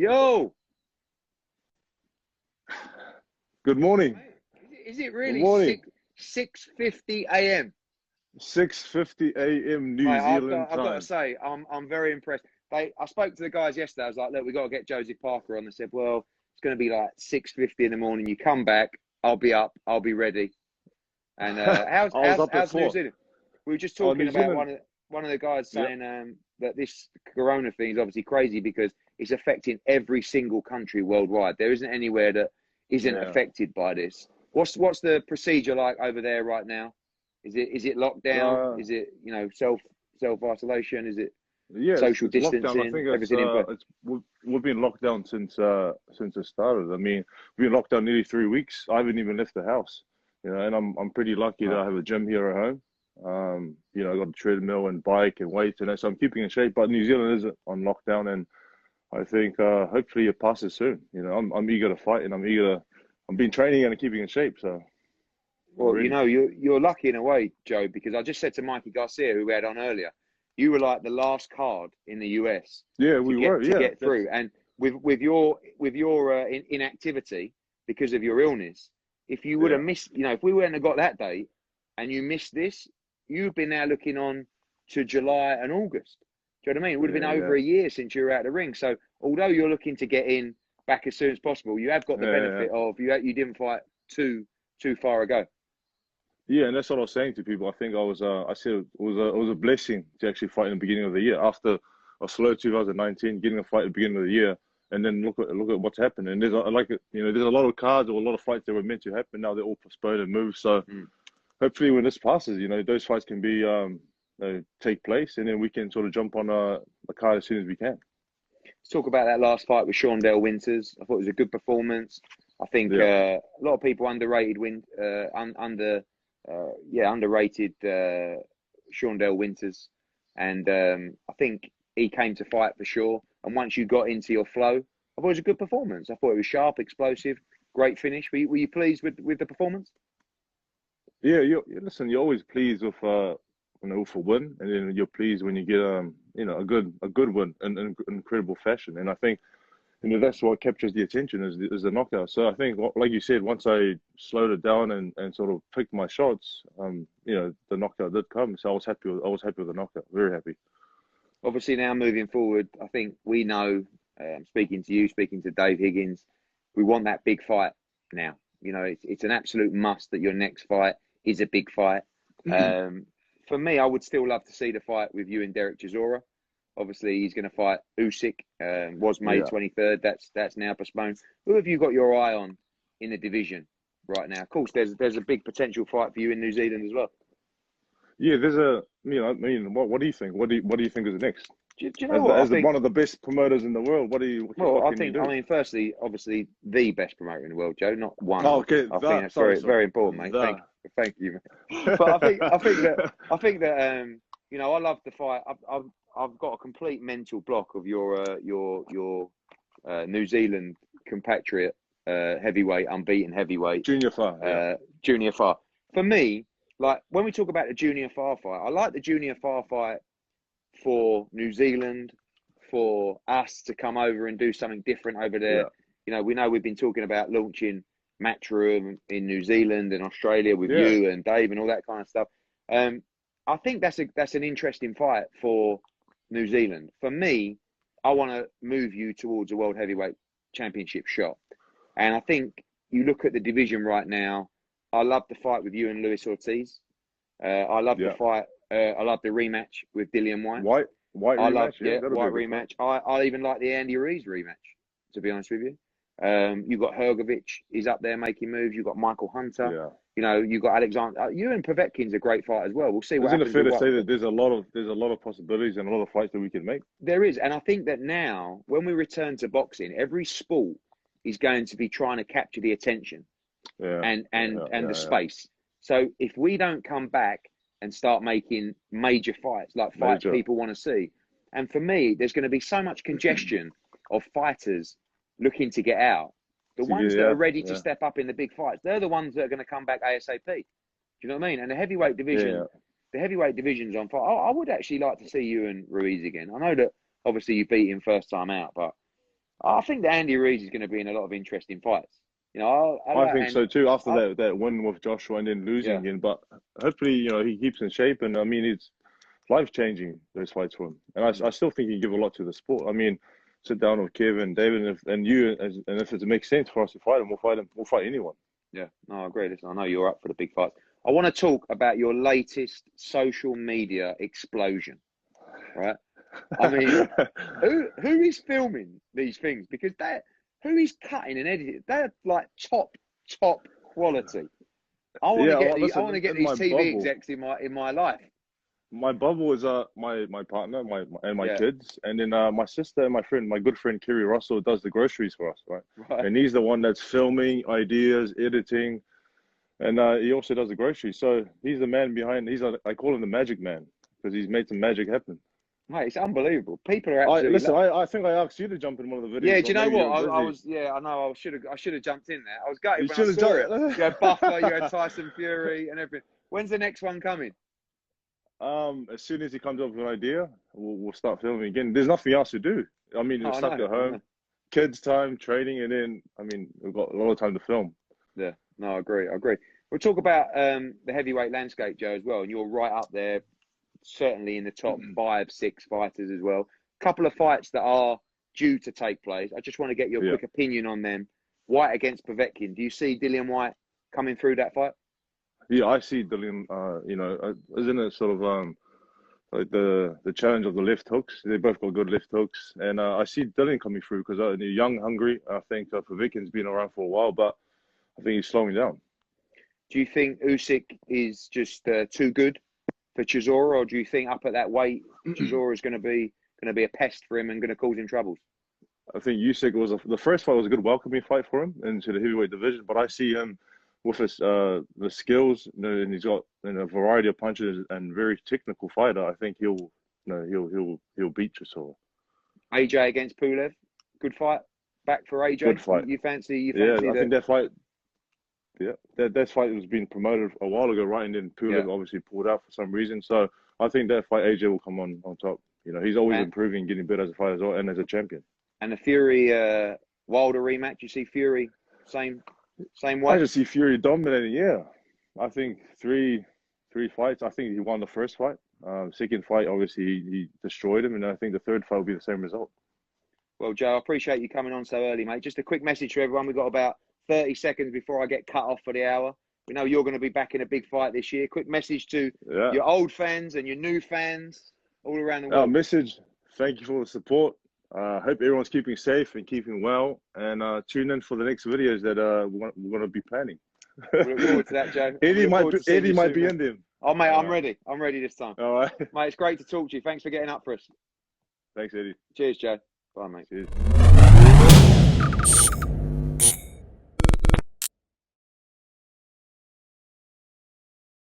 Yo, Good morning. mate, is it Good really morning. 6:50 a.m.? 6:50 a.m. Mate, New Zealand I've got to time. say, I'm very impressed. I spoke to the guys yesterday. I was like, look, we got to get Josie Parker on. They said, well, it's going to be like 6:50 in the morning. You come back, I'll be up, I'll be ready. And I was up at how's New 4. Zealand? We were just Oh, talking New about Zealand. one of the guys Yeah, saying that this Corona thing is obviously crazy because it's affecting every single country worldwide. There isn't anywhere that isn't yeah. affected by this. What's the procedure like over there right now? Is it lockdown? Uh, Is it self isolation? Is it yeah, social it's lockdown. I distancing? think Everything in place? we've been locked down since it started. I mean, we've been locked down nearly 3 weeks. I haven't even left the house. And I'm pretty lucky that Right. I have a gym here at home. I got a treadmill and bike and weights, and so I'm keeping in shape. But New Zealand is on lockdown, and I think hopefully it passes soon. I'm eager to fight, and I've been training and keeping in shape, so I'm Well, ready. you're lucky in a way, Joe, because I just said to Mikey Garcia, who we had on earlier, you were like the last card in the US Yeah, to we were. get Yeah, that's through, and with your inactivity because of your illness, if you would have yeah, missed, if we wouldn't have got that date, and you missed this, you've been now looking on to July and August. Do you know what I mean? It would have been yeah, over yeah, a year since you were out of the ring. So although you're looking to get in back as soon as possible, you have got the yeah, yeah. benefit of you didn't fight too far ago. Yeah, and that's what I was saying to people. I think I said it was a blessing to actually fight in the beginning of the year after a slow 2019, getting a fight at the beginning of the year, and then look at what's happened. And there's a lot of cards or a lot of fights that were meant to happen. Now they're all postponed and moved. So Mm. hopefully when this passes, those fights can be take place, and then we can sort of jump on a card as soon as we can. Let's talk about that last fight with Shaundell Winters. I thought it was a good performance. I think Yeah, a lot of people underrated Shaundell Winters, and I think he came to fight for sure. And once you got into your flow, I thought it was a good performance. I thought it was sharp, explosive, great finish. Were you pleased with the performance? yeah. Listen. You're always pleased with with a win, and then you're pleased when you get a good win in incredible fashion. And I think that's what captures the attention is the knockout. So I think, like you said, once I slowed it down and sort of picked my shots, the knockout did come. So I was happy with the knockout. Very happy. Obviously, now moving forward, I think we know, speaking to you, speaking to Dave Higgins, we want that big fight now. It's an absolute must that your next fight is a big fight. Um, for me, I would still love to see the fight with you and Derek Chisora. Obviously, he's going to fight Usyk. Was May Yeah, 23rd. That's now postponed. Who have you got your eye on in the division right now? Of course, there's a big potential fight for you in New Zealand as well. yeah. What do you think? What do you think is next? Do you know As what? I as think one of the best promoters in the world, Well, what I can you think, I do? mean, firstly, obviously, the best promoter in the world, Joe, not one Oh, of. okay, I think that's very, sorry, very important, mate. the. Thank you, mate. But I love the fight. I've got a complete mental block of your New Zealand compatriot, heavyweight, unbeaten heavyweight, Junior Far, yeah, Junior Far. For me, like when we talk about the Junior Far fight, I like the Junior Far fight for New Zealand, for us to come over and do something different over there. yeah, We know we've been talking about launching Matchroom in New Zealand and Australia with yeah. you and Dave and all that kind of stuff. I think that's an interesting fight for New Zealand. For me, I want to move you towards a world heavyweight championship shot. And I think you look at the division right now. I love the fight with you and Luis Ortiz. I love the Yeah. fight. I love the rematch with Dillian White. White I love, rematch, yeah, yeah, that'll be a White good fight. rematch. I even like the Andy Ruiz rematch, to be honest with you. You got Hergovic, he's up there making moves. You got Michael Hunter. Yeah. You got Alexander. You and Povetkin's a great fight as well. We'll see what Isn't it happens fair with to say what that there's a lot of possibilities and a lot of fights that we can make? there is. And I think that now, when we return to boxing, every sport is going to be trying to capture the attention Yeah, and the yeah. space. So if we don't come back and start making major fights, like fights Major. people want to see, and for me, there's going to be so much congestion of fighters looking to get out. The ones that Yeah, are ready to yeah, step up in the big fights, they're the ones that are going to come back ASAP. Do you know what I mean? And yeah. the heavyweight division's on fire. I would actually like to see you and Ruiz again. I know that obviously you beat him first time out, but I think that Andy Ruiz is going to be in a lot of interesting fights. You know, I I like think Andy. so too. After I, that win with Joshua and then losing yeah, again, but hopefully, he keeps in shape. And I mean, it's life changing those fights for him. And I still think he can give a lot to the sport. I mean, sit down with Kevin, and David, and you, and if it makes sense for us to fight him, we'll fight him. We'll fight anyone. yeah. No, I agree. Listen, I know you're up for the big fights. I want to talk about your latest social media explosion, right? I mean, who is filming these things? Because who is cutting and editing? They're like top quality. I want to Yeah, get well, the I want listen, to get in these my TV bubble, execs in my life. my bubble is my partner, and my Yeah, kids, and then my sister and my good friend Kerry Russell does the groceries for us, right? right. And he's the one that's filming, ideas, editing, and he also does the groceries. So he's the man behind. I call him the magic man because he's made some magic happen. Mate, it's unbelievable. People are absolutely. I think I asked you to jump in one of the videos, Yeah, do but you know maybe you what? were I busy. was. Yeah, I know. I should have jumped in there. I was gutted You when I should have saw it. jumped. You had Buffer, you had Tyson Fury, and everything. When's the next one coming? As soon as he comes up with an idea, we'll start filming again. There's nothing else to do. I mean, you're Oh, I stuck know. at I home, know. kids' time, training, and then I mean, we've got a lot of time to film. Yeah. No, I agree. I agree. We'll talk about the heavyweight landscape, Joe, as well, and you're right up there, certainly in the top 5, 6 fighters as well. Couple of fights that are due to take place. I just want to get your Yeah, quick opinion on them. Whyte against Povetkin. Do you see Dillian Whyte coming through that fight? yeah. I see Dillian. Isn't it sort of like the challenge of the left hooks? They both got good left hooks, and I see Dillian coming through because they're young, hungry. I think Povetkin's been around for a while, but I think he's slowing down. Do you think Usyk is just too good for Chisora, or do you think up at that weight, Chisora is going to be a pest for him and going to cause him troubles? I think Usyk the first fight was a good welcoming fight for him into the heavyweight division, but I see him with his the skills, and he's got a variety of punches and very technical fighter. I think he'll beat Chisora. AJ against Pulev, good fight. Back for Good AJ. fight. You fancy Yeah, I the think that fight. Yeah, that fight was being promoted a while ago, right? And then yeah Pulev obviously pulled out for some reason. So I think that fight AJ will come on top. He's always and, improving, getting better as a fighter as well, and as a champion. and the Fury Wilder rematch? You see Fury same I way. just see Fury dominating. Yeah, I think three fights. I think he won the first fight. Second fight, obviously he destroyed him, and I think the third fight will be the same result. Well, Joe, I appreciate you coming on so early, mate. Just a quick message to everyone. We've got about 30 seconds before I get cut off for the hour. We know you're going to be back in a big fight this year. Quick message to Yeah. your old fans and your new fans all around the world. Message. Thank you for the support. Hope everyone's keeping safe and keeping well, and tune in for the next videos that we're going to be planning. We look forward to that, Joe. Eddie Eddie might be in them. Oh, mate, I'm ready. I'm ready this time. All right. Mate, it's great to talk to you. Thanks for getting up for us. Thanks, Eddie. Cheers, Joe. Bye, mate. Cheers.